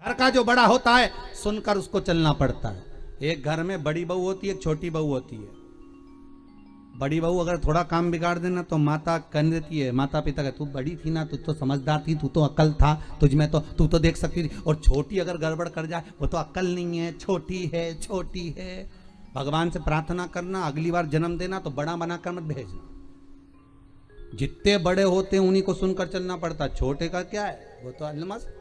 घर का जो बड़ा होता है सुनकर उसको चलना पड़ता है। एक घर में बड़ी बहू होती है, एक छोटी बहू होती है। बड़ी बहू अगर थोड़ा काम बिगाड़ देना तो माता कह देती है, माता पिता का, तू बड़ी थी ना, तू तो समझदार थी, तू तो अक्ल था तुझ में, तो तू तो देख सकती थी। और छोटी अगर गड़बड़ कर जाए, वो तो अक्ल नहीं है, छोटी है, छोटी है। भगवान से प्रार्थना करना, अगली बार जन्म देना तो बड़ा बनाकर मत भेजना। जितने बड़े होते हैं उन्हीं को सुनकर चलना पड़ता, छोटे का क्या है, वो तो अलमस्त।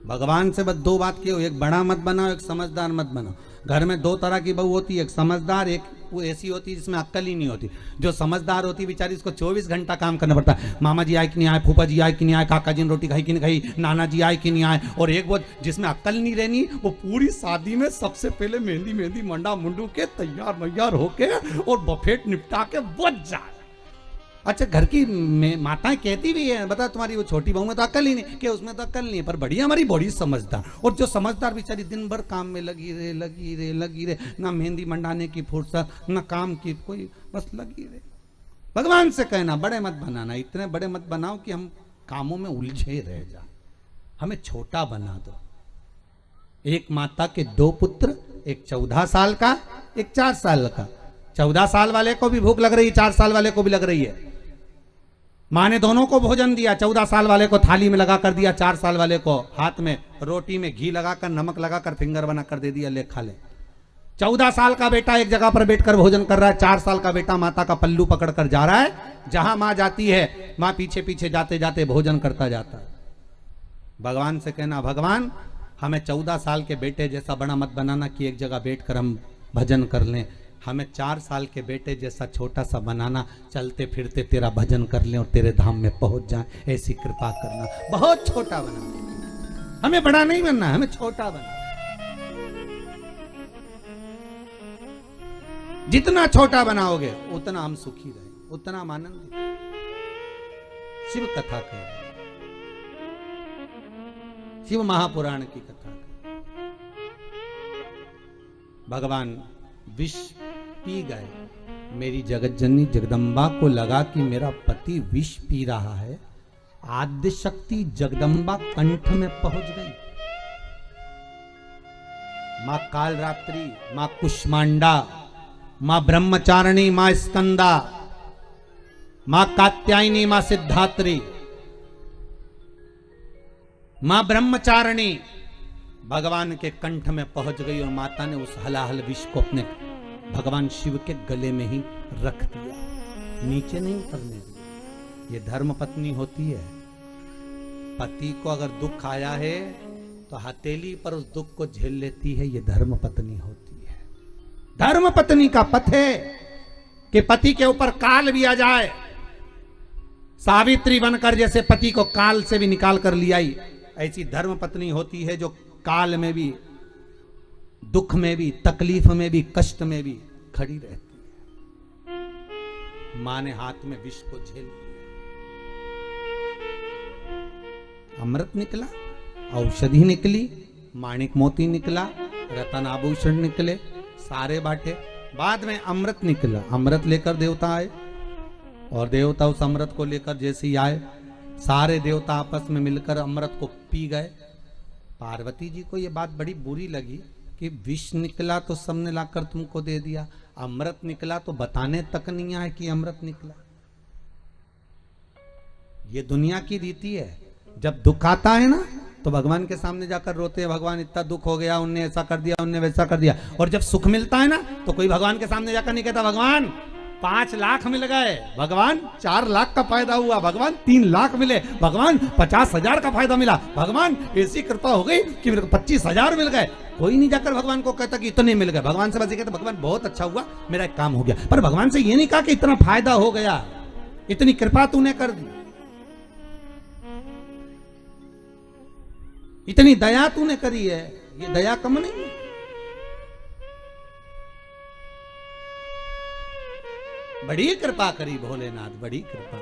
भगवान से बस दो बात की हो, एक बड़ा मत बनाओ, एक समझदार मत बनाओ। घर में दो तरह की बहू होती है, एक समझदार, एक वो ऐसी होती है जिसमें अक्ल ही नहीं होती। जो समझदार होती बेचारी, इसको 24 घंटा काम करना पड़ता है। मामा जी आए कि नहीं आए, फूफा जी आए कि नहीं आए, काका जी ने रोटी खाई कि नहीं खाई, नाना जी आए कि नहीं आए। और एक वो जिसमें अक्ल नहीं रहनी, वो पूरी शादी में सबसे पहले मेहंदी मंडा मुंडू के तैयार मैयार होके और बफेट निपटा के बच जाए। अच्छा, घर की माताएं कहती भी है, बता तुम्हारी वो छोटी बहू में तो अकल ही नहीं, कि उसमें तो अकल नहीं है, पर बढ़िया हमारी बड़ी समझदार। और जो समझदार बेचारी दिन भर काम में लगी रहे, ना मेहंदी मंडाने की फुर्सत, ना काम की कोई, बस लगी रहे। भगवान से कहना बड़े मत बनाना, इतने बड़े मत बनाओ कि हम कामों में उलझे रह जाए, हमें छोटा बना दो। एक माता के दो पुत्र, एक 14 साल का, एक 4 साल का। 14 साल वाले को भी भूख लग रही है, 4 साल वाले को भी लग रही है। माँ ने दोनों को भोजन दिया, 14 साल वाले को थाली में लगा कर दिया, 4 साल वाले को हाथ में रोटी में घी लगाकर, नमक लगाकर फिंगर बना कर दे दिया, ले खा ले। 14 साल का बेटा एक जगह पर बैठकर भोजन कर रहा है, 4 साल का बेटा माता का पल्लू पकड़कर जा रहा है। जहां माँ जाती है, माँ पीछे पीछे जाते जाते भोजन करता जाता है। भगवान से कहना, भगवान हमें 14 साल के बेटे जैसा बड़ा मत बनाना कि एक जगह बैठकर हम भजन कर लें, हमें 4 साल के बेटे जैसा छोटा सा बनाना, चलते फिरते तेरा भजन कर लें और तेरे धाम में पहुंच जाएं, ऐसी कृपा करना। बहुत छोटा बनाना, हमें बड़ा नहीं बनना, हमें छोटा बनना। जितना छोटा बनाओगे उतना हम सुखी रहे, उतना हम आनंदित। शिव कथा कह, शिव महापुराण की कथा कह। भगवान विष पी गए, मेरी जगत जननी जगदम्बा को लगा कि मेरा पति विष पी रहा है। आद्य शक्ति जगदम्बा कंठ में पहुंच गई। मां कालरात्रि, मां कुष्मांडा, मां ब्रह्मचारिणी, मां स्कंदा, मां कात्यायनी, मां सिद्धात्री, मां ब्रह्मचारिणी भगवान के कंठ में पहुंच गई और माता ने उस हलाहल विष को अपने भगवान शिव के गले में ही रख दिया, नीचे नहीं उतरने दिया। ये धर्म पत्नी होती है। पति को अगर दुख आया है तो हथेली पर उस दुख को झेल लेती है, ये धर्म पत्नी होती है। धर्म पत्नी का पथ है कि पति के ऊपर काल भी आ जाए, सावित्री बनकर जैसे पति को काल से भी निकाल कर लिया, ऐसी धर्म पत्नी होती है जो काल में भी, दुख में भी, तकलीफ में भी, कष्ट में भी खड़ी रहती है। मां ने हाथ में विष को झेल लिया, अमृत निकला, औषधि निकली, माणिक मोती निकला, रतन आभूषण निकले, सारे बांटे। बाद में अमृत निकला, अमृत लेकर देवता आए और देवता उस अमृत को लेकर जैसे ही आए, सारे देवता आपस में मिलकर अमृत को पी गए। पार्वती जी को यह बात बड़ी बुरी लगी कि विष निकला तो सबने लाकर तुमको दे दिया, अमृत निकला तो बताने तक नहीं आए कि अमृत निकला। ये दुनिया की रीति है। जब दुख आता है ना तो भगवान के सामने जाकर रोते हैं, भगवान इतना दुख हो गया, उनने ऐसा कर दिया, उनने वैसा कर दिया। और जब सुख मिलता है ना तो कोई भगवान के सामने जाकर नहीं कहता भगवान 5 लाख मिल गए, भगवान 4 लाख का फायदा हुआ, भगवान 3 लाख मिले, भगवान 50,000 का फायदा मिला, भगवान ऐसी कृपा हो गई कि मेरे को 25,000 मिल गए। कोई नहीं जाकर भगवान को कहता कि इतने मिल गए। भगवान से बस ये कहता भगवान बहुत अच्छा हुआ, मेरा एक काम हो गया। पर भगवान से ये नहीं कहा कि इतना फायदा हो गया, इतनी कृपा तूने कर दी, इतनी दया तूने करी है। ये दया कम नहीं है। बड़ी कृपा करी भोलेनाथ, बड़ी कृपा।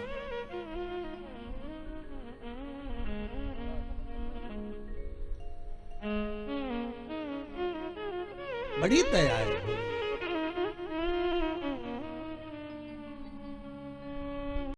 बड़ी दया है।